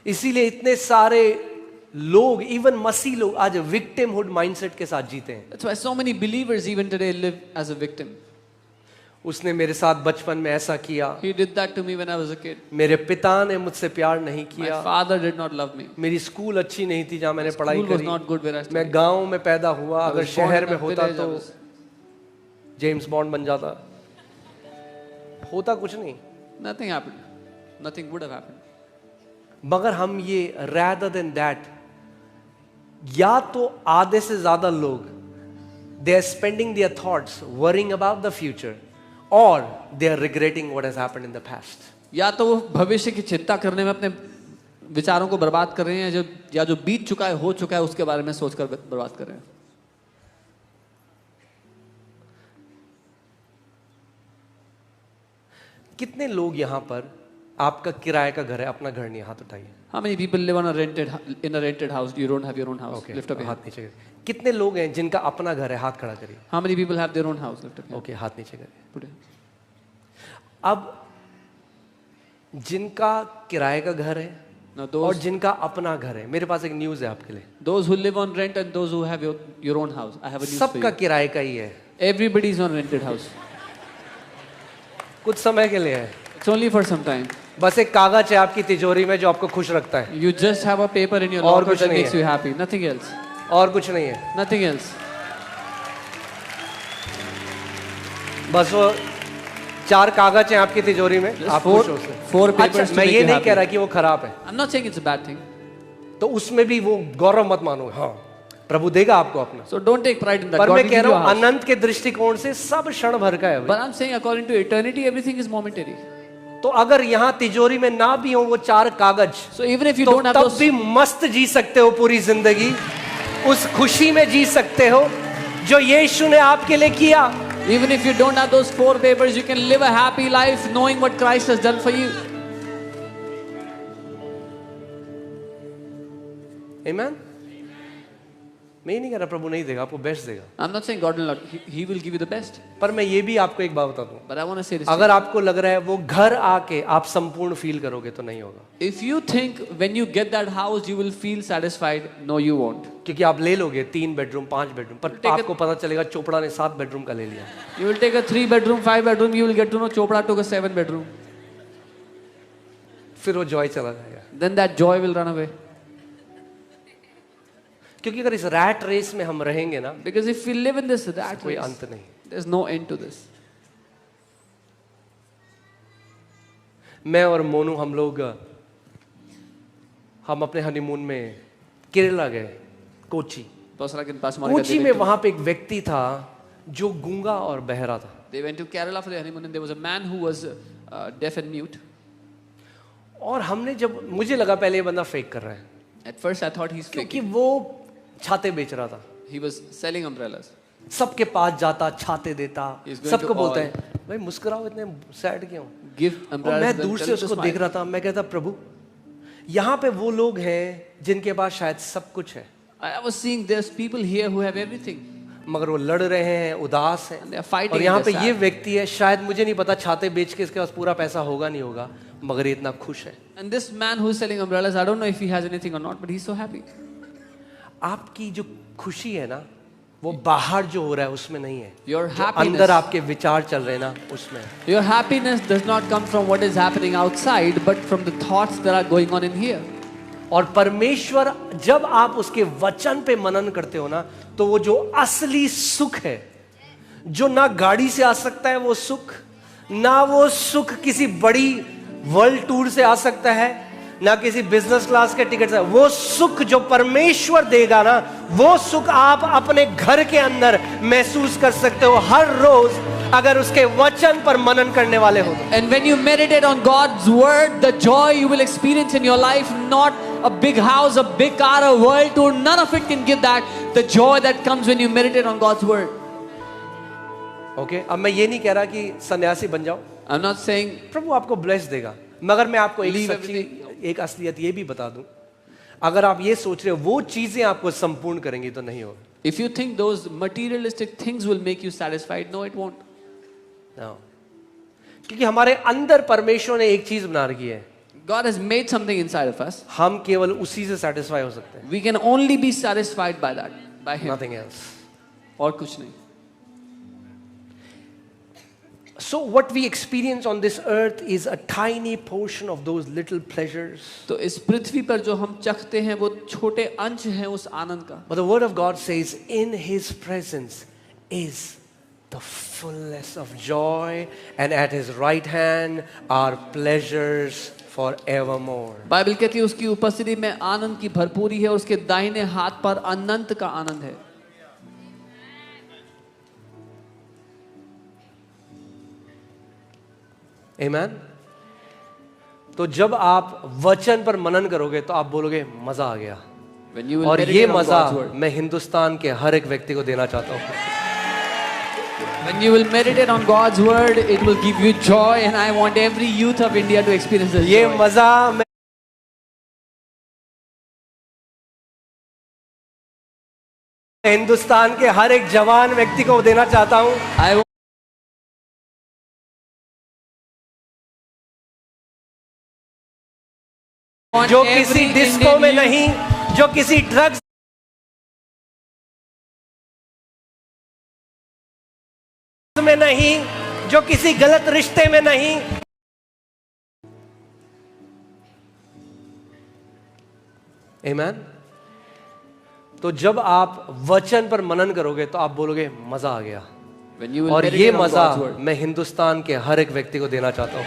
इसीलिए इतने सारे लोग, इवन मसीह लोग, आज विक्टिमहुड माइंडसेट के साथ जीते हैं. That's why so many believers even today live as a victim. उसने मेरे साथ बचपन में ऐसा किया, He did that to me when I was a kid. मेरे पिता ने मुझसे प्यार नहीं My किया, father did not love me. मेरी स्कूल अच्छी नहीं थी जहाँ मैंने पढ़ाई School was करी, not good where I मैं studied. गांव में पैदा हुआ, I अगर was born शहर in में a होता village, I तो was- जेम्स बॉन्ड बन जाता. होता कुछ नहीं. Nothing happened. Nothing would have happened. मगर हम ये rather than that, या तो आधे से ज्यादा लोग they are spending their thoughts worrying about the future, or they are regretting what has happened in the past. या तो वो भविष्य की चिंता करने में अपने विचारों को बर्बाद कर रहे हैं, जो या जो बीत चुका है, हो चुका है, उसके बारे में सोचकर बर्बाद कर रहे हैं. कितने लोग यहाँ पर, आपका किराए का घर है, अपना घर नहीं है? हाथ उठाइए. How many people live in a rented house? You don't have your own house. Okay, Lift up your hand. हाथ नीचे करिए. कितने लोग हैं जिनका अपना घर है? हाथ खड़ा करिए. How many people have their own house? Lift up your hand. Okay, हाथ नीचे करिए. Put it. अब जिनका किराए का घर है Now और those जिनका अपना घर है, मेरे पास एक न्यूज़ है आपके लिए. those who live on rent and those who have your own house. I have a news for सबका you. किराए का ही है. Everybody is on rented house. कुछ समय के लिए है. It's only for some time. बस एक कागज है आपकी तिजोरी में जो आपको खुश रखता है, You just have a paper in your और locker कुछ that नहीं makes है. you happy. Nothing else. और कुछ नहीं है. Nothing else. बस वो 4 कागज हैं आपकी तिजोरी में, Just आप four खुश हो उससे. papers अच्छा, to मैं make ये you नहीं happy. कह रहा कि वो खराब है, I'm not saying it's a bad thing. तो उसमें भी वो गौरव मत मानो. हाँ, प्रभु देगा आपको अपना. So don't take pride in that. पर God मैं will कह give you रहा a हूँ house. अनंत के दृष्टिकोण से सब क्षण भर का है भाई. But I'm saying according to eternity, everything is momentary. तो अगर यहाँ तिजोरी में ना भी हो वो 4 कागज, So even if you तो don't have तब those, भी मस्त जी सकते हो पूरी जिंदगी, उस खुशी में जी सकते हो जो यीशु ने आपके लिए किया. even if you don't have those 4 papers, you can live a happy life knowing what Christ has done for you. Amen? मैं ये नहीं कह रहा प्रभु नहीं देगा, आपको बेस्ट देगा. I'm not saying God will not. He will give you the best. पर मैं ये भी आपको एक बात बता दूं, But I want to say this. to अगर आपको लग रहा है वो घर आके आप संपूर्ण फील करोगे तो नहीं होगा. you. If you think when you get that house you will feel satisfied, no, you won't. क्योंकि आप ले लोगे 3 बेडरूम 5 बेडरूम, पर Take आपको पता चलेगा चोपड़ा ने 7 बेडरूम का ले लिया. You will take a 3 bedroom, 5 bedroom. You will get to know Chopra took a 7 bedroom. फिर वो जॉय चला जाएगा. Then that joy will run away. क्योंकि अगर इस रैट रेस में हम रहेंगे ना, Because if we live in this rat कोई race, अंत नहीं. there's no end to this. मैं और मोनू हम अपने हनीमून में केरला गए, कोची. कोची में वहां पे एक व्यक्ति था जो गूंगा और बहरा था. They went to Kerala for the honeymoon and there was a man who was deaf and mute. और हमने जब, मुझे लगा पहले ये बंदा फेक कर रहा है, At first I thought he's क्योंकि faking. वो छाते बेच रहा था. He was selling umbrellas. सबके पास जाता, छाते देता, He's going सबको to बोलता all. है भाई मुस्कुराओ, इतने सैड क्यों. Give और umbrellas. मैं to them, दूर tell से them to उसको smile. देख रहा था. मैं कहता प्रभु यहाँ पे वो लोग हैं जिनके पास शायद सब कुछ है, I was seeing there's people here who have everything. मगर वो लड़ रहे हैं, उदास हैं. And they are fighting. और यहाँ and पे they're ये sad. व्यक्ति है, शायद मुझे नहीं पता छाते बेच के इसके पास पूरा पैसा होगा नहीं होगा, मगर ये इतना खुश है. And this man who's selling umbrellas, I don't know if he has anything or not, but he's so happy. आपकी जो खुशी है ना, वो बाहर जो हो रहा है उसमें नहीं है. Your जो happiness, अंदर आपके विचार चल रहे हैं ना, उसमें है. your happiness does not come from what is happening outside, but from the thoughts that are going on in here. और परमेश्वर जब आप उसके वचन पे मनन करते हो ना, तो वो जो असली सुख है, जो ना गाड़ी से आ सकता है वो सुख, ना वो सुख किसी बड़ी वर्ल्ड टूर से आ सकता है, ना किसी बिजनेस क्लास के टिकट से, वो सुख जो परमेश्वर देगा ना, वो सुख आप अपने घर के अंदर महसूस कर सकते हो हर रोज, अगर उसके वचन पर मनन करने वाले हो तो. And when you meditate on God's word, the joy you will experience in your life, not a big house, a big car, a world tour, none of it can give that. The joy that comes when you meditate on God's word. Okay, अब मैं ये नहीं कह रहा कि सन्यासी बन जाओ. I'm not saying प्रभु आपको ब्लेस देगा, मगर मैं आपको एक Leave सच्ची, एक असलियत ये भी बता दूं, अगर आप ये सोच रहे हो वो चीजें आपको संपूर्ण करेंगी तो नहीं होगा. if you think those materialistic things will make you satisfied, no, it won't. क्योंकि हमारे अंदर परमेश्वर ने एक चीज बना रखी है. God has made something inside of us. हम केवल उसी से सेटिस्फाई हो सकते हैं, We can only be satisfied by that, by Him. nothing else. और कुछ नहीं. So what we experience on this earth is a tiny portion of those little pleasures. तो इस पृथ्वी पर जो हम चखते हैं वो छोटे अंश हैं उस आनंद का. But the word of God says in his presence is the fullness of joy, and at his right hand are pleasures forevermore. Bible कहती है उसकी उपस्थिति में आनंद की भरपूरी है और उसके दाहिने हाथ पर अनंत का आनंद है. Amen. तो जब आप वचन पर मनन करोगे तो आप बोलोगे मजा आ गया. When you will और meditate ये on मजा God's word. मैं हिंदुस्तान के हर एक व्यक्ति को देना चाहता हूँ. When you will meditate on God's word, it will give you joy, and I want every youth of India to experience this ये joy. मजा मैं हिंदुस्तान के हर एक जवान व्यक्ति को देना चाहता हूँ. I want जो every किसी Indian डिस्को में youth- नहीं, जो किसी ड्रग्स में नहीं, जो किसी गलत रिश्ते में नहीं. Amen. तो जब आप वचन पर मनन करोगे तो आप बोलोगे मजा आ गया. When you will और ये meditate on मजा God's word. मैं हिंदुस्तान के हर एक व्यक्ति को देना चाहता हूँ.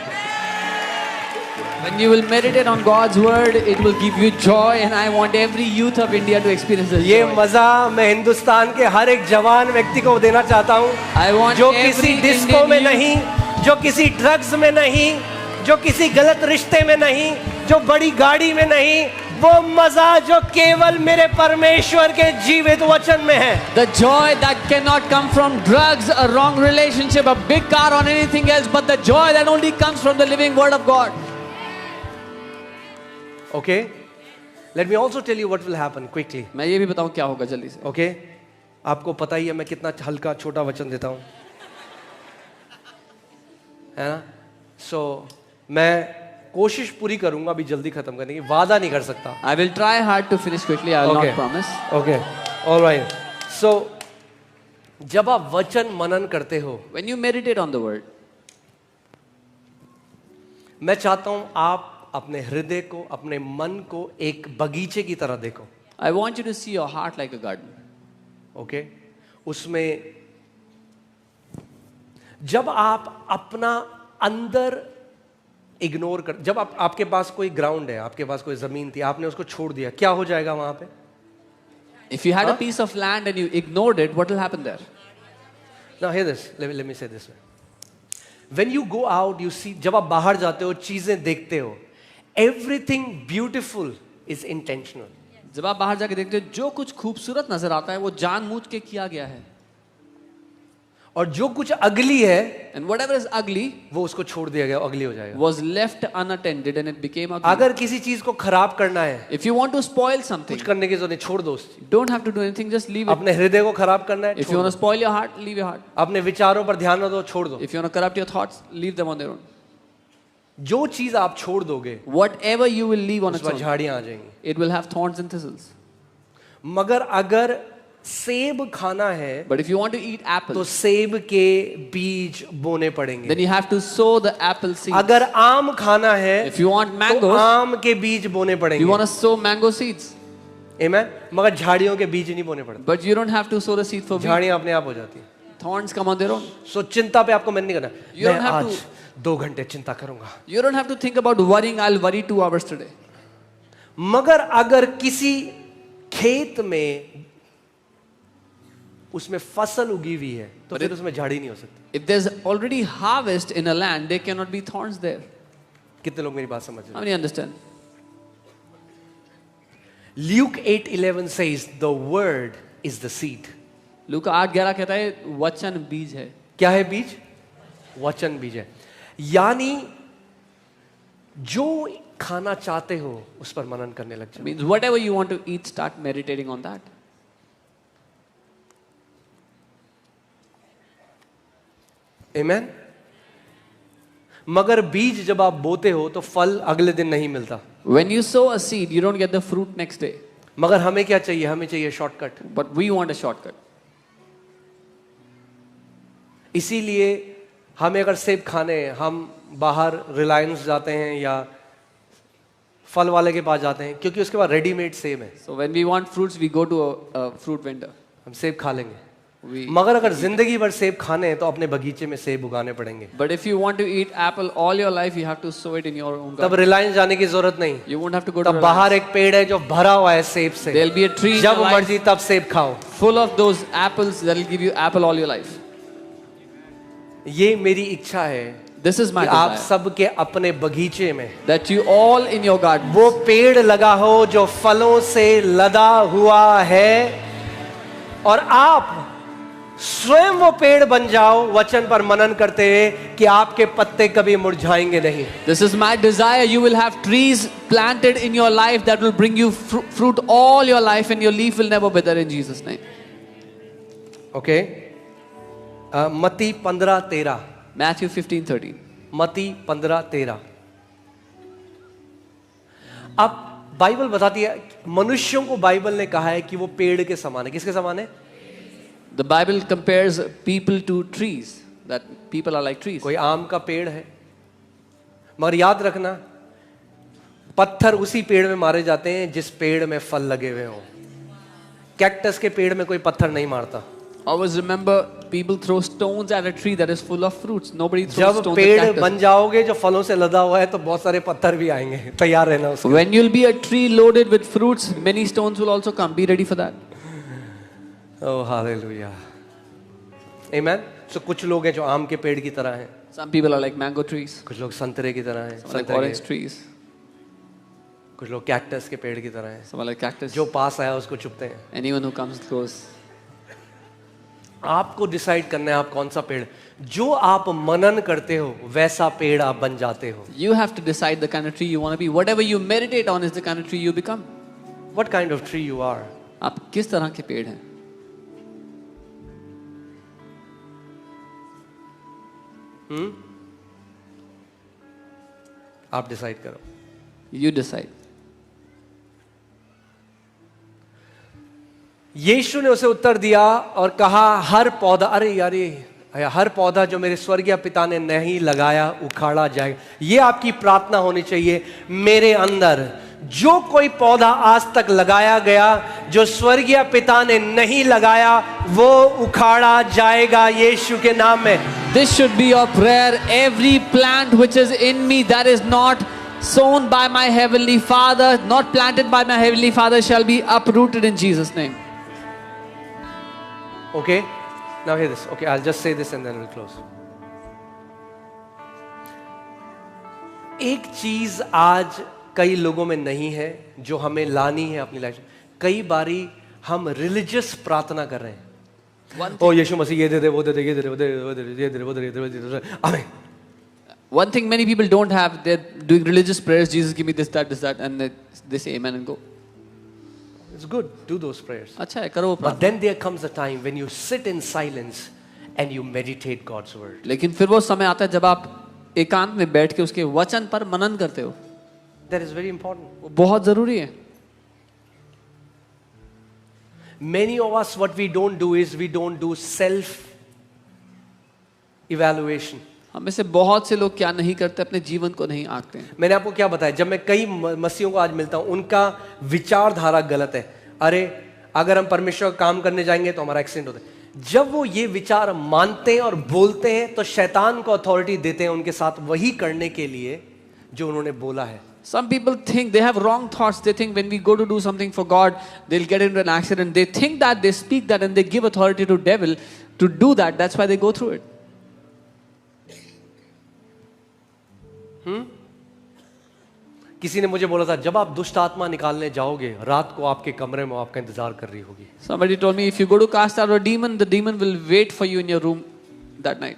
When you will meditate on God's word, it will give you joy, and I want every youth of India to experience this ये joy. मजा मैं हिंदुस्तान के हर एक जवान व्यक्ति को देना चाहता हूँ. I want जो every किसी डिस्को Indian में youth- नहीं, जो किसी ड्रग्स में नहीं, जो किसी गलत रिश्ते में नहीं, जो बड़ी गाड़ी में नहीं, वो मजा जो केवल मेरे परमेश्वर के जीवित वचन में है. The joy that cannot come from drugs, a wrong relationship, a big car, or anything else, but the joy that only comes from the living word of God. Okay? Let me also tell you what will happen quickly. मैं ये भी बताऊं क्या होगा जल्दी से. Okay? आपको पता ही है मैं कितना हल्का छोटा वचन देता हूँ, है ना? So मैं कोशिश पूरी करूंगा अभी जल्दी खत्म करने की, वादा नहीं कर सकता. I will try hard to finish quickly. I will Okay. not promise. Okay. All right. So जब आप वचन मनन करते हो, When you meditate on the word, मैं चाहता हूं आप अपने हृदय को, अपने मन को एक बगीचे की तरह देखो. I want you to see your heart like a garden. Okay? उसमें जब आप अपना अंदर इग्नोर कर, जब आपके पास कोई ग्राउंड है, आपके पास कोई जमीन थी, आपने उसको छोड़ दिया, क्या हो जाएगा वहां पे? If you had a Huh? piece of land and you ignored it, what will happen there? Now hear this. Let me say this way. When you go out, you see, जब आप बाहर जाते हो, चीजें देखते हो, everything beautiful is intentional. जब आप बाहर जाके देखते हो जो कुछ खूबसूरत नजर आता है वो जानबूझ के किया गया है. और जो कुछ अगली है, And whatever is ugly वो उसको छोड़ दिया गया, अगली हो जाएगा. was left unattended and it became ugly. अगर किसी चीज को खराब करना है, If you want to spoil something, कुछ करने की जरूरत नहीं, छोड़ दो उस चीज. don't have to do anything, just leave it. अपने हृदय को खराब करना है, If you छोड़ want दो. to spoil your heart, leave your heart. अपने विचारों पर ध्यान न दो, छोड़ दो. If you want to corrupt your thoughts, leave them on their own. जो चीज आप छोड़ दोगे Whatever you will leave on उस its पर own, झाड़ियां आ जाएंगी. it will have thorns and thistles. मगर अगर सेब खाना है But if you want to eat तो apples, सेब के बीज बोने पड़ेंगे. then you have to sow the apple seeds. अगर आम खाना है If you want तो mangoes, आम के बीज बोने you want पड़ेंगे. to sow mango seeds. Amen? मगर झाड़ियों के बीज नहीं बोने पड़ते. But you don't have to sow the seed for wheat. झाड़ियां अपने आप हो जाती हैं. Thorns come on their own. सो चिंता पे आपको मैंने नहीं करना. You don't मैं have आज 2 घंटे चिंता करूंगा. You don't have to think about worrying. I'll worry 2 hours today. मगर अगर किसी खेत में उसमें फसल उगी हुई है तो फिर उसमें झाड़ी नहीं हो सकती. If there's already harvest in a land, there cannot be thorns there. कितने लोग मेरी बात समझ रहे How हैं? many understand? Luke 8:11 says the word is the seed. लूका 8:11 कहता है वचन बीज है. क्या है बीज? वचन बीज है. यानी जो खाना चाहते हो उस पर मनन करने लग जाओ. Means whatever you want to eat, start meditating on that. Amen? मगर बीज जब आप बोते हो तो फल अगले दिन नहीं मिलता। When you sow a seed, you don't get the fruit next day. मगर हमें क्या चाहिए? हमें चाहिए shortcut. But we want a shortcut. इसीलिए हमें अगर सेब खाने हैं, हम बाहर रिलायंस जाते हैं या फल वाले के पास जाते हैं, क्योंकि उसके पास रेडीमेड सेब है। So when we want fruits, we go to a fruit vendor. हम सेब खा लेंगे। We, मगर अगर जिंदगी भर सेब खाने हैं तो अपने बगीचे में सेब उगाने पड़ेंगे। but if you want to eat apple all your life, you have to sow it in your own तब garden. रिलायंस जाने की जरूरत नहीं। You won't have to go to तब Reliance. बाहर एक पेड़ है जो भरा हुआ है सेब से। There'll be a tree in जब your life मर्जी तब सेब खाओ। full of those apples that will give you apple all your life. ये मेरी इच्छा है This is my कि आप desire. सबके अपने बगीचे में That you all in your garden, वो पेड़ लगा हो जो फलों से लदा हुआ है, और आप स्वयं वो पेड़ बन जाओ वचन पर मनन करते हुए कि आपके पत्ते कभी मुरझाएंगे नहीं। this is my desire. You will have trees planted in your life that will bring you fruit all your life, and your leaf will never wither in Jesus' name. Okay, मत्ती 15:13। Matthew 15:13. मत्ती 15:13। अब Bible बताती है, मनुष्यों को Bible ने कहा है कि वो पेड़ के समान है। किसके समान है? The Bible compares people to trees, that people are like trees. कोई आम का पेड़ है, मगर याद रखना पत्थर उसी पेड़ में मारे जाते हैं जिस पेड़ में फल लगे हुए हों। कैक्टस के पेड़ में कोई पत्थर नहीं मारता। Always remember, people throw stones at a tree that is full of fruits. Nobody throws जब stones at पेड़ cactus. बन जाओगे जो फलों से लदा हुआ है तो बहुत सारे पत्थर भी आएंगे, तैयार रहना उसके। When you'll be a tree loaded with fruits, many stones will also come. Be ready for that. Oh hallelujah, amen. So कुछ लोग हैं जो आम के पेड़ की तरह हैं, Some people are like mango trees, कुछ लोग संतरे की तरह हैं, some are like संतरे orange के, trees, कुछ लोग कैक्टस के पेड़ की तरह हैं, some are like cactus. जो पास आया उसको चुपते हैं। Anyone who comes close. आपको डिसाइड करना है आप कौन सा पेड़, जो आप मनन करते हो वैसा पेड़ आप बन जाते हो। You have to decide the kind of tree you want to be. Whatever you meditate on is the kind of tree you become. What kind of tree you are? आप किस तरह के पेड़ हैं? आप डिसाइड करो। You decide. यीशु ने उसे उत्तर दिया और कहा, हर पौधा, अरे यार ये हर पौधा जो मेरे स्वर्गीय पिता ने नहीं लगाया उखाड़ा जाएगा। ये आपकी प्रार्थना होनी चाहिए मेरे अंदर। जो कोई पौधा आज तक लगाया गया जो स्वर्गीय पिता ने नहीं लगाया वो उखाड़ा जाएगा यीशु के नाम में। This should be your prayer. Every plant which is in me that is not sown by my heavenly Father, not planted by my heavenly Father, shall be uprooted in Jesus' name. Okay, now hear this. Okay, I'll just say this and then we'll close. एक चीज आज कई लोगों में नहीं है जो हमें लानी है अपनी लाइफ में। कई बारी हम रिलीजियस प्रार्थना कर रहे हैं, ओ यीशु मसीह ये दे दे, वो दे दे, ये दे दे, वो दे दे, वो दे दे, ये दे दे, वो दे दे, वो दे दे, आमीन। One thing many people don't have, they're doing religious prayers. Jesus, give me this, that, and they say amen and go. It's good, do those prayers. अच्छा है, करो वो But प्रार्थना। then there comes a time when you sit in silence and you meditate God's word. लेकिन फिर वो समय आता है जब आप एकांत में बैठ के उसके वचन पर मनन करते हो। That is very important. वो बहुत जरूरी है। Many of us, what we don't do is we don't do self evaluation. हम में से बहुत से लोग क्या नहीं करते, अपने जीवन को नहीं आंकते हैं। मैंने आपको क्या बताया, जब मैं कई मसीहों को आज मिलता हूं उनका विचारधारा गलत है। अरे अगर हम परमेश्वर का काम करने जाएंगे तो हमारा एक्सीडेंट होता है। जब वो ये विचार मानते हैं और बोलते हैं तो शैतान को अथॉरिटी देते हैं उनके साथ वही करने के लिए जो उन्होंने बोला है। Some people think they have wrong thoughts. They think when we go to do something for God, they'll get into an accident. They think that, they speak that, and they give authority to devil to do that. That's why they go through it. किसी ने मुझे बोला था जब आप दुष्ट आत्मा निकालने जाओगे रात को आपके कमरे में आपका इंतजार कर रही होगी। Somebody told me if you go to cast out a demon, the demon will wait for you in your room that night.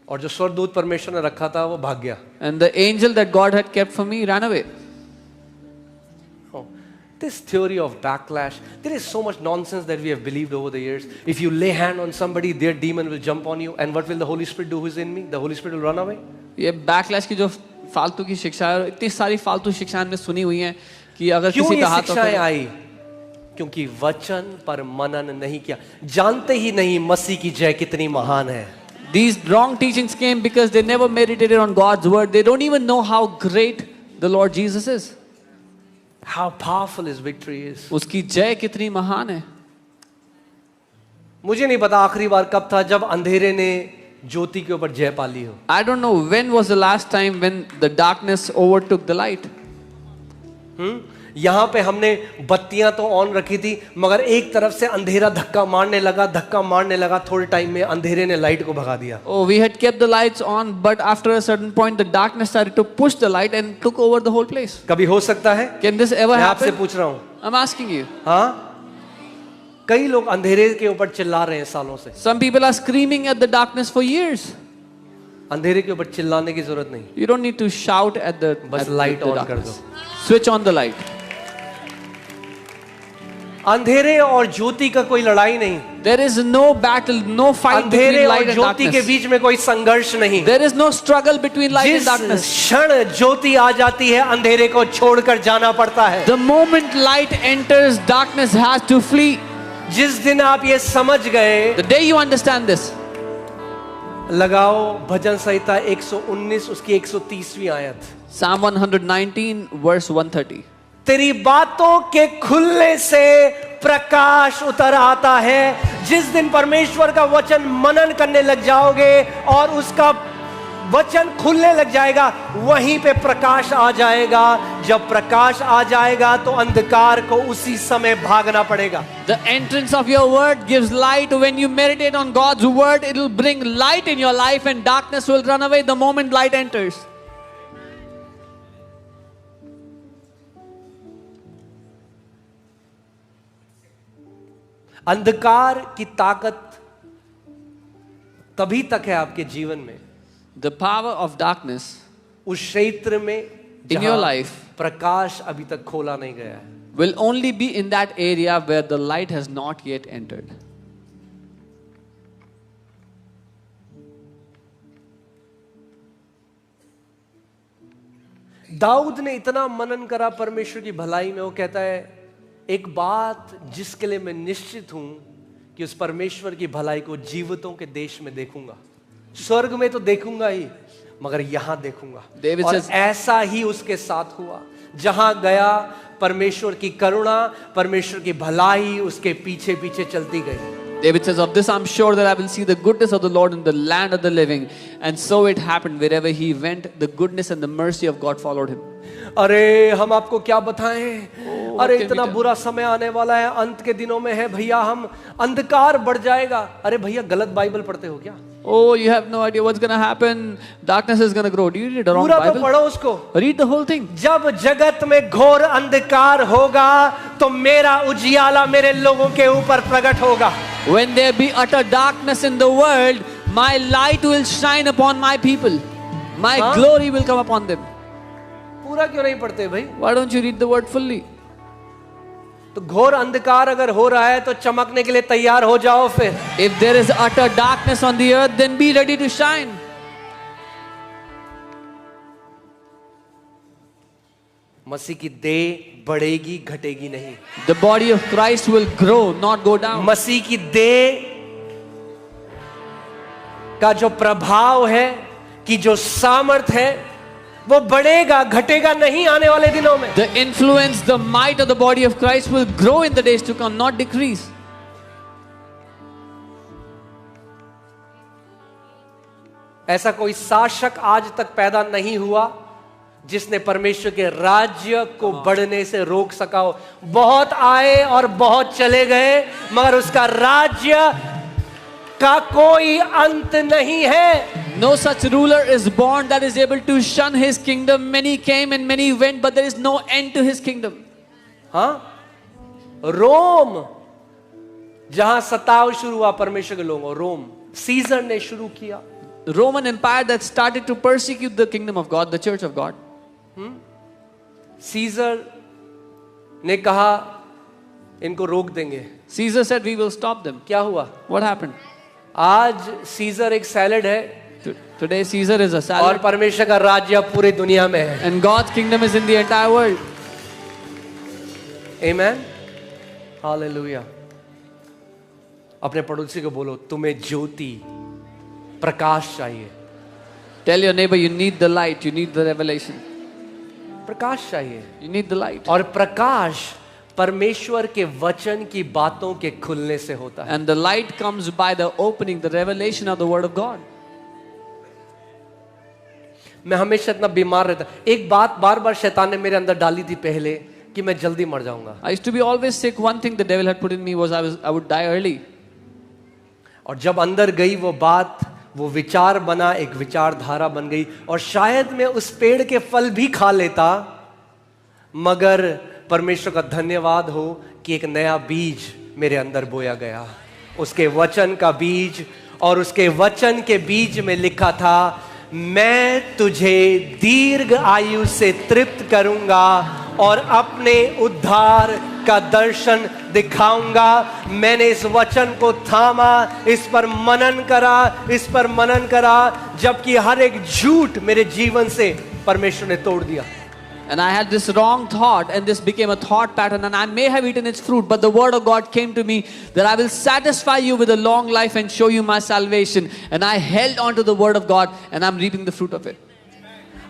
और जो स्वर्गदूत परमेश्वर ने रखा था वो भाग गया। And the angel that God had kept for me ran away. this theory of backlash, there is so much nonsense that we have believed over the years. If you lay hand on somebody, their demon will jump on you, and what will the Holy Spirit do who is in me? The Holy Spirit will run away. ये backlash की जो फालतू की शिक्षा है, इतनी सारी फालतू शिक्षाएं हमने सुनी हुई हैं कि अगर क्यों किसी ये का हाथ शिक्षाएं आई? क्योंकि वचन पर मनन नहीं किया, जानते ही नहीं मसीह की जय कितनी महान है. These wrong teachings came because they never meditated on God's word. They don't even know how great the Lord Jesus is. How powerful his victory is. उसकी जय कितनी महान है. मुझे नहीं पता आखिरी बार कब था जब अंधेरे ने ज्योति के ऊपर जय पा ली हो. I don't know when was the last time when the darkness overtook the light. यहाँ पे हमने बत्तियां तो ऑन रखी थी, मगर एक तरफ से अंधेरा धक्का मारने लगा, थोड़े टाइम में अंधेरे ने लाइट को भगा दिया. Oh, we had kept the lights on, but after a certain point, the darkness started to push the light and took over the whole place. कभी हो सकता है? Can this ever मैं आपसे happen? पूछ रहा हूँ. I'm asking you. हाँ, कई लोग अंधेरे के ऊपर चिल्ला रहे हैं सालों से. Some people are screaming at the darkness for years. अंधेरे के ऊपर चिल्लाने की जरूरत नहीं, You don't need to shout at the, बस at लाइट the ऑन कर darkness. दो. Switch on the light. अंधेरे और ज्योति का कोई लड़ाई नहीं. There is no battle, no fight अंधेरे between और light and ज्योति के darkness. बीच में कोई संघर्ष नहीं. There is no struggle between light and जिस darkness. क्षण ज्योति आ जाती है अंधेरे को छोड़कर जाना पड़ता है. The moment light enters, darkness has to flee. जिस दिन आप ये समझ गए, The day you understand this, लगाओ भजन संहिता 119 उसकी 130वीं आयत. Psalm 119 verse 130. तेरी बातों के खुलने से प्रकाश उतर आता है. जिस दिन परमेश्वर का वचन मनन करने लग जाओगे और उसका वचन खुलने लग जाएगा, वहीं पे प्रकाश आ जाएगा. जब प्रकाश आ जाएगा तो अंधकार को उसी समय भागना पड़ेगा. The entrance of your word gives light. When you meditate on God's word, it will bring light in your life and darkness will run away the moment light enters. अंधकार की ताकत तभी तक है आपके जीवन में, The power of darkness उस क्षेत्र में in your life प्रकाश अभी तक खोला नहीं गया है. will only be in that area where the light has not yet entered. Dawood ने इतना मनन करा परमेश्वर की भलाई में, वो कहता है एक बात जिसके लिए मैं निश्चित हूं कि उस परमेश्वर की भलाई को जीवितों के देश में देखूंगा. स्वर्ग में तो देखूंगा ही, मगर यहां देखूंगा. David और says- ऐसा ही उसके साथ हुआ. जहां गया परमेश्वर की करुणा, परमेश्वर की भलाई उसके पीछे पीछे चलती गई. David says, of this I'm sure that I will see the goodness of the Lord in the land of the living. And so it happened. Wherever he went, the goodness and the mercy of God followed him. अरे हम आपको क्या बताएं, अरे what can इतना we tell? बुरा समय आने वाला है, अंत के दिनों में है भैया, हम अंधकार बढ़ जाएगा. अरे भैया गलत बाइबल पढ़ते हो क्या? Oh, you have no idea what's going to happen. Darkness is going to grow. Do you read the wrong पूरा तो Bible? पढ़ो उसको. Read the whole thing. जब जगत में घोर अंधकार होगा तो मेरा उजियाला मेरे लोगों के ऊपर प्रकट होगा. When there be utter darkness in the world, my light will shine upon my people. My Huh? glory will come upon them. पूरा क्यों नहीं पढ़ते भाई? Why don't you read the word fully? तो घोर अंधकार अगर हो रहा है तो चमकने के लिए तैयार हो जाओ. फिर If there is utter darkness on the earth, then be ready to shine. मसीह की देह बढ़ेगी घटेगी नहीं. The body of Christ will grow, not go down. मसीह की देह का जो प्रभाव है, कि जो सामर्थ है, वो बढ़ेगा घटेगा नहीं आने वाले दिनों में. The influence, the might of the body of Christ will grow in the days to come, not decrease. ऐसा कोई शासक आज तक पैदा नहीं हुआ जिसने परमेश्वर के राज्य को बढ़ने से रोक सका हो. बहुत आए और बहुत चले गए, मगर उसका राज्य का कोई अंत नहीं है. No such ruler is born that is able to shun his kingdom. Many came and many went, but there is no end to his kingdom. हाँ, रोम जहां सताव शुरू हुआ परमेश्वर के लोगों, रोम सीजर ने शुरू किया. The Roman Empire that started to persecute the kingdom of God, the church of God. Caesar ने कहा इनको रोक देंगे। Caesar said, we will stop them. क्या हुआ? What happened? आज सीजर एक सैलेड है Today Caesar is a और salad. परमेश्वर का राज्य अब पूरी दुनिया में है। And God's kingdom is in the entire world. Amen, hallelujah. अपने पड़ोसी को बोलो, तुम्हें ज्योति, प्रकाश चाहिए। Tell your neighbor, you need the light, you need the revelation. प्रकाश चाहिए। You need the light. और प्रकाश परमेश्वर के वचन की बातों के खुलने से होता है। And the light comes by the opening, the revelation of the word of God. मैं हमेशा इतना बीमार रहता, एक बात बार बार शैतान ने मेरे अंदर डाली थी पहले कि मैं जल्दी मर जाऊंगा। I used to be always sick. One thing the devil had put in me was I would die early. और जब अंदर गई वो बात, वो विचार बना, एक विचारधारा बन गई, और शायद मैं उस पेड़ के फल भी खा लेता, मगर परमेश्वर का धन्यवाद हो कि एक नया बीज मेरे अंदर बोया गया, उसके वचन का बीज। और उसके वचन के बीज में लिखा था, मैं तुझे दीर्घ आयु से तृप्त करूंगा और अपने उद्धार का दर्शन दिखाऊंगा। मैंने इस वचन को थामा, इस पर मनन करा, इस पर मनन करा, जबकि हर एक झूठ मेरे जीवन से परमेश्वर ने तोड़ दिया। And I had this wrong thought, and this became a thought pattern, and I may have eaten its fruit, but the word of God came to me that I will satisfy you with a long life and show you my salvation. And I held on to the word of God, and I'm reaping the fruit of it.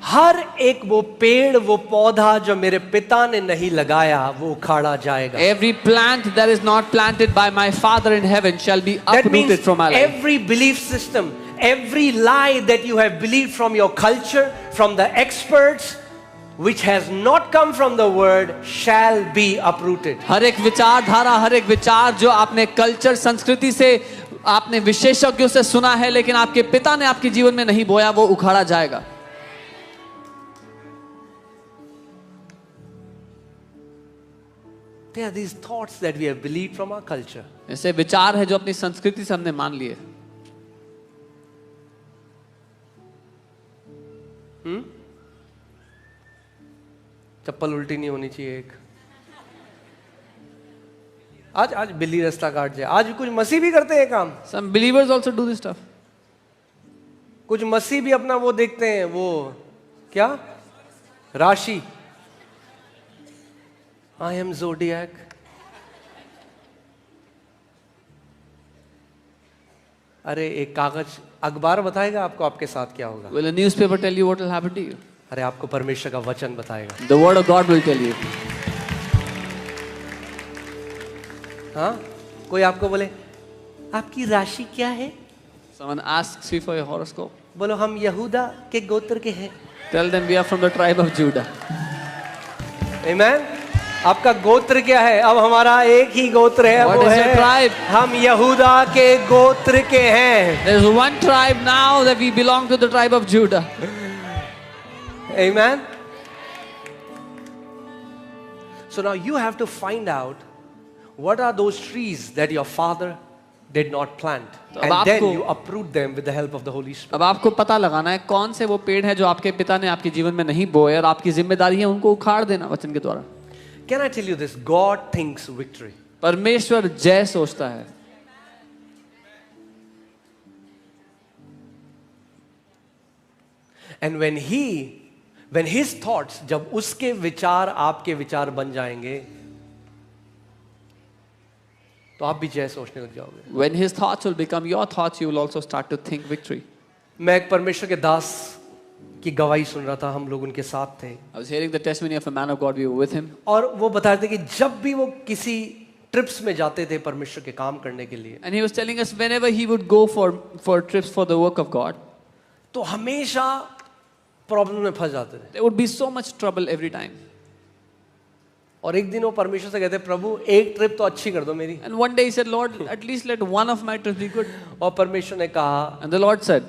हर एक वो पेड़, वो पौधा जो मेरे पिता ने नहीं लगाया, वो उखाड़ा जाएगा। Every plant that is not planted by my Father in heaven shall be That means uprooted from my life. every belief system, every lie that you have believed from your culture, from the experts, which has not come from the word, shall be uprooted. हर एक विचारधारा, हर एक विचार जो आपने culture, संस्कृति से, आपने विशेषज्ञों से सुना है, लेकिन आपके पिता ने आपके जीवन में नहीं बोया, वो उखाड़ा जाएगा। There are these thoughts that we have believed from our culture. ऐसे विचार है जो अपनी संस्कृति से हमने मान लिए। चप्पल उल्टी नहीं होनी चाहिए एक। आज बिल्ली रास्ता काट जाए। आज कुछ मसीह भी करते हैं काम। Some believers also do this stuff. कुछ मसीह भी अपना वो देखते हैं, वो क्या, राशि। I am zodiac. अरे एक कागज, अखबार बताएगा आपको आपके साथ क्या होगा। Will a newspaper tell you what will happen to you? अरे आपको परमेश्वर का वचन बताएगा। The word of God will tell you. हाँ, कोई आपको बोले आपकी राशि क्या है, Someone asks you for your horoscope. बोलो हम यहूदा के गोत्र के हैं। Tell them we are from the tribe of Judah. आमेन। आपका गोत्र क्या है? अब हमारा एक ही गोत्र है, What वो is your है tribe? हम यहूदा के गोत्र के हैं। There's one tribe now that we belong to the tribe of Judah. Amen. So now you have to find out what are those trees that your father did not plant, and then you uproot them with the help of the Holy Spirit. अब आपको पता लगाना है कौन से वो पेड़ है जो आपके पिता ने आपके जीवन में नहीं बोए, और आपकी जिम्मेदारी है उनको उखाड़ देना वचन के द्वारा। Can I tell you this? God thinks victory. परमेश्वर जय सोचता है। And when his thoughts, जब उसके विचार आपके विचार बन जाएंगे, तो आप भी जय सोचने लग जाओगे। When his thoughts will become your thoughts, you will also start to think victory. मैं एक परमेश्वर के दास की गवाही सुन रहा था, हम लोग उनके साथ थे, I was hearing the testimony of a man of God. We were with him. और वो बता रहे थे कि जब भी वो किसी ट्रिप्स में जाते थे परमेश्वर के काम करने के लिए, And he was telling us whenever he would go for trips for the work of God, तो हमेशा प्रॉब्लम में फंस जाते थे। there would be so much trouble every time. और एक दिन वो परमेश्वर से कहते, प्रभु एक ट्रिप तो अच्छी कर दो मेरी। And one day he said, Lord, at least let one of my trips be good. और परमेश्वर ने कहा, And the Lord said,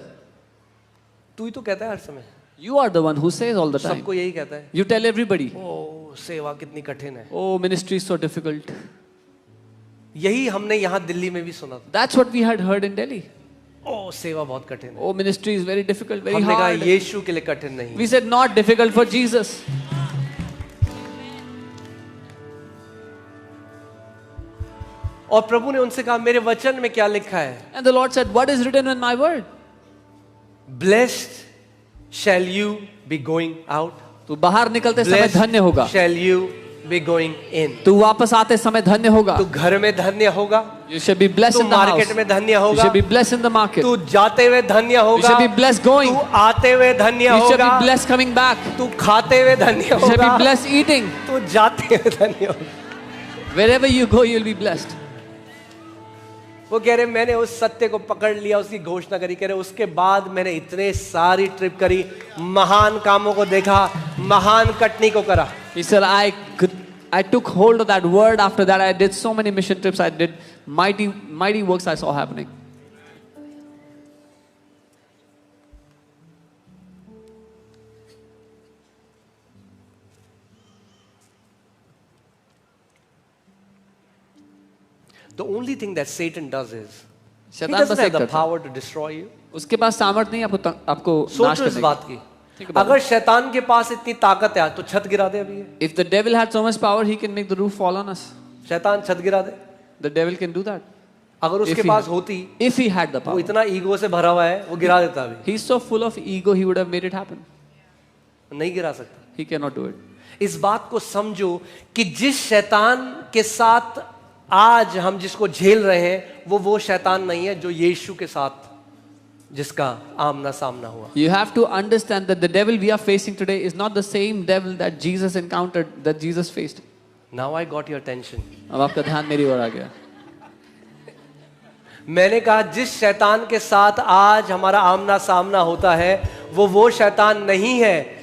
तू ही तो कहता है हर समय, you are the one who says all the time. सबको यही कहता है, You tell everybody, ओ सेवा कितनी कठिन है। oh, ministry is so difficult. यही हमने यहाँ दिल्ली में भी सुना था, That's what we had heard in Delhi. ओ सेवा बहुत कठिन है। Oh, ministry is very difficult, very हमने कहा hard. यीशु के लिए कठिन नहीं। We said not difficult for Jesus. और प्रभु ने उनसे कहा मेरे वचन में क्या लिखा है? And the Lord said, what is written in my word? Blessed shall you be going out. तू बाहर निकलते समय धन्य होगा. Blessed shall you be going in. तू वापस आते समय धन्य होगा. तू घर में धन्य होगा. You shall be blessed in the house. तू मार्केट में धन्य होगा. You shall be blessed in the market. तू जाते हुए धन्य होगा. You shall be blessed going. तू आते हुए धन्य होगा. You shall be blessed coming back. तू खाते हुए धन्य होगा. You shall be blessed eating. तू जाते हुए धन्य होगा. Wherever you go, you will be blessed. वो कह रहे मैंने उस सत्य को पकड़ लिया, उसकी घोषणा करी. कह रहे उसके बाद मैंने इतने सारी ट्रिप करी, महान कामों को देखा, महान कटनी को करा. He said, I took hold of that word. After that, I did so many mission trips. I did mighty works I saw happening. The only thing that Satan does is he शैतान doesn't बस have एक the करता है. power to destroy you. उसके पास सामर्थ नहीं है आपको नाश सोचो इस करने बात की. की. अगर शैतान के पास इतनी ताकत है तो छत गिरा दे अभी. If the devil had so much power, he can make the roof fall on us. शैतान छत गिरा दे. The devil can do that. अगर उसके पास होती, If he had the वो power. इतना ईगो से भरा हुआ है, वो गिरा देता अभी. He's so full of ego, he would have made it happen. नहीं गिरा सकता. He cannot do it. इस बात को समझो कि जिस शैतान के साथ आज हम जिसको झेल रहे हैं वो शैतान नहीं है जो यीशु के साथ जिसका आमना सामना हुआ. You have to understand that the devil we are facing today is not the same devil that Jesus encountered, that Jesus faced. Now I got your attention. अब आपका ध्यान मेरी ओर आ गया. मैंने कहा जिस शैतान के साथ आज हमारा आमना सामना होता है वो शैतान नहीं है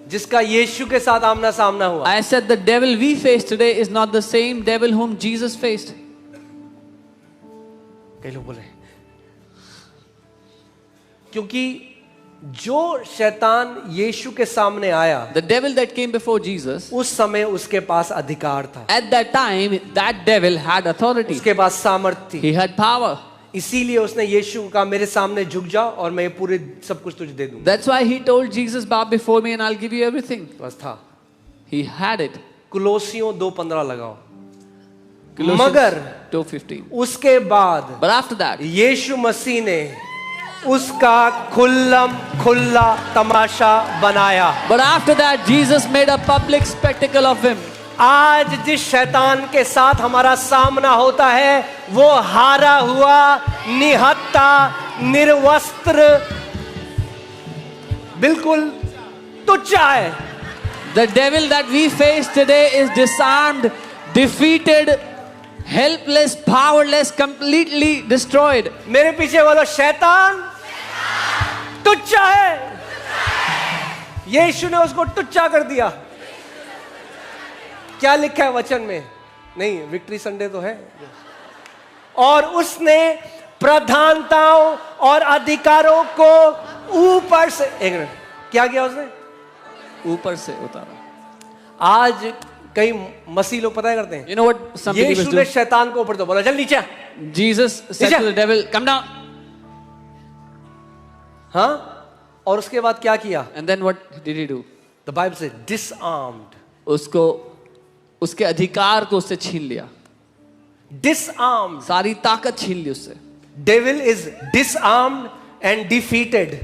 जिसका यीशु के साथ आमना सामना हुआ. I said the devil we face today is not the same devil whom Jesus faced. कई लोग बोले क्योंकि जो शैतान यीशु के सामने आया, The devil that came before Jesus, उस समय उसके पास अधिकार था. at that time that devil had authority. उसके पास सामर्थ्य थी. He had power. इसीलिए उसने यीशु को कहा मेरे सामने झुक जा और मैं पूरे सब कुछ तुझे दे दूंगा. That's why he told Jesus, bow before me and I'll give you everything. बस था. He had it. कुलोसियों 2:15 लगाओ. Colossians मगर 2:15. उसके बाद But after that, यीशु मसीह ने उसका खुल्ला तमाशा बनाया. but after that, Jesus made a public spectacle of him. आज जिस शैतान के साथ हमारा सामना होता है वो हारा हुआ, निहत्ता, निर्वस्त्र, बिल्कुल तुच्चा है. The devil that we face today is disarmed, defeated, helpless, powerless, completely destroyed. मेरे पीछे बोलो शैतान तुच्चा है. यीशु ने उसको तुच्चा कर दिया. क्या लिखा है वचन में? नहीं, विक्ट्री संडे तो है. और उसने प्रधानताओं और अधिकारों को ऊपर से, एक मिनट, क्या किया उसने? ऊपर से उतारा. आज कई मसीह लोग पता है करते हैं. You know what some believers Yeshu do? ने शैतान को ऊपर तो बोला चल नीचे. Jesus said to the devil, come down. हाँ, और उसके बाद क्या किया? And then what did he do? The Bible says disarmed. उसके अधिकार को उससे छीन लिया. Disarmed. सारी ताकत छीन ली उससे. Devil is disarmed and defeated.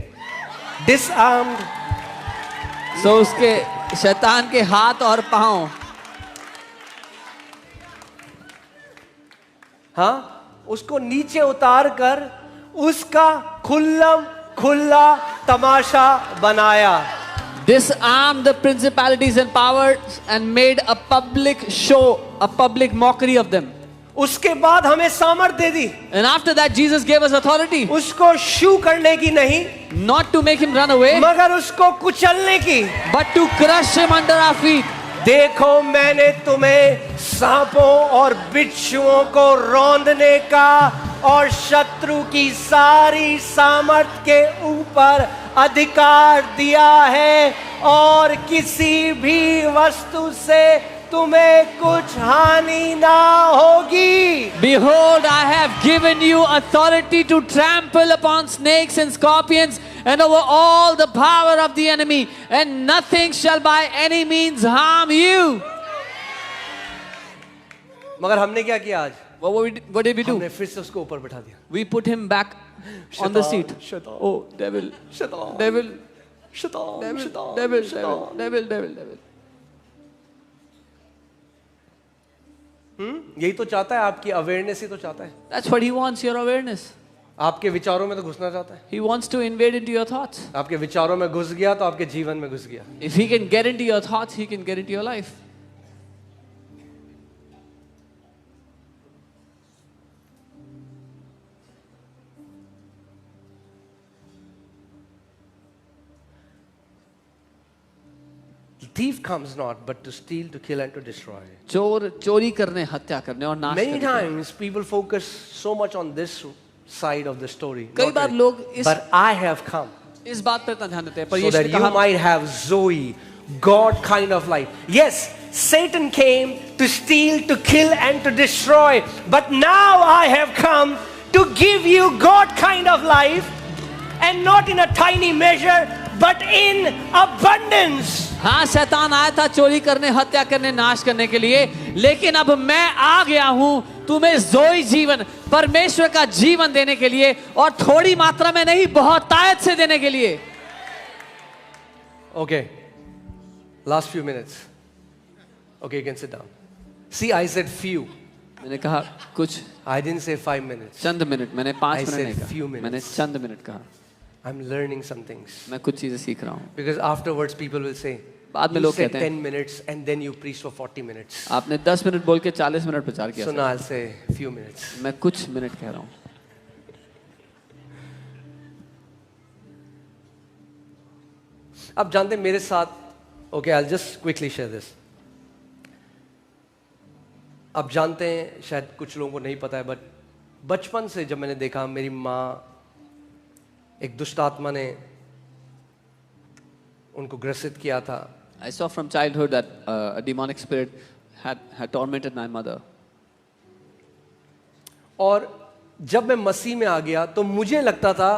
Disarmed. So उसके शैतान के हाथ और पांव, हाँ, उसको नीचे उतार कर उसका खुल्ला तमाशा बनाया. disarmed the principalities and powers and made a public show, a public mockery of them. उसके बाद हमें सामर्थ दे दी. And after that, Jesus gave us authority, उसको शू करने की नहीं, not to make him run away, मगर उसको कुचलने की. but to crush him under our feet. देखो मैंने तुम्हें सांपों और बिच्छुओं को रौंदने का और शत्रु की सारी सामर्थ के ऊपर अधिकार दिया है और किसी भी वस्तु से तुम्हें कुछ हानि ना होगी. Behold, I have given you authority to trample upon snakes and scorpions and over all the power of the enemy, and nothing shall by any means harm you. मगर हमने क्या किया आज? what did we do? हमने फिर से उसको ऊपर बैठा दिया. We put him back on the seat. शैतान, Oh, devil, शैतान, devil, शैतान, devil, शैतान, devil, शैतान. devil, devil, devil. यही तो चाहता है, आपकी अवेयरनेस ही तो चाहता है. That's what he wants, your awareness. आपके विचारों में तो घुसना चाहता है. He wants to invade into your thoughts. आपके विचारों में घुस गया तो आपके जीवन में घुस गया. If he can get into your thoughts, he can get into your life. The thief comes not but to steal, to kill and to destroy. चोर चोरी करने, हत्या करने और नाश Many करने. times people focus so much on this side of the story. कई Not bar really. लोग इस But I have come इस बात पर इतना ध्यान देते हैं, पर so यीशु that ने you कहा might have Zoe, God kind of life. Yes, Satan came to steal, to kill and to destroy. But now I have come to give you God kind of life, and not in a tiny measure but in abundance. हाँ, शैतान आया था चोरी करने, हत्या करने, नाश करने के लिए, लेकिन अब मैं आ गया हूं तुम्हें जोई जीवन, परमेश्वर का जीवन देने के लिए, और थोड़ी मात्रा में नहीं, बहुतायत से देने के लिए. Okay, last few minutes. Okay, you can sit down. See, I said few. मैंने कहा कुछ I didn't say 5 minutes. Chand minute, मैंने 5 I मिनट said नहीं few कहा, minutes. मैंने चंद मिनट कहा. I'm learning some things. मैं कुछ चीजें सीख रहा हूँ. Because afterwards people will say, बाद में you लोग said कहते हैं, 10 minutes and then you preached for 40 minutes. आपने 10 मिनट बोल के 40 मिनट प्रचार किया. So now I'll say few minutes. मैं कुछ मिनट कह रहा हूँ. अब जानते हैं मेरे साथ, okay, I'll just quickly share this. अब जानते हैं, शायद कुछ लोगों को नहीं पता है, बट बचपन से जब मैंने देखा, मेरी माँ, एक दुष्ट आत्मा ने उनको ग्रसित किया था. I saw from childhood that a demonic spirit had tormented my mother. और जब मैं मसीह में आ गया तो मुझे लगता था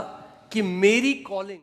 कि मेरी कॉलिंग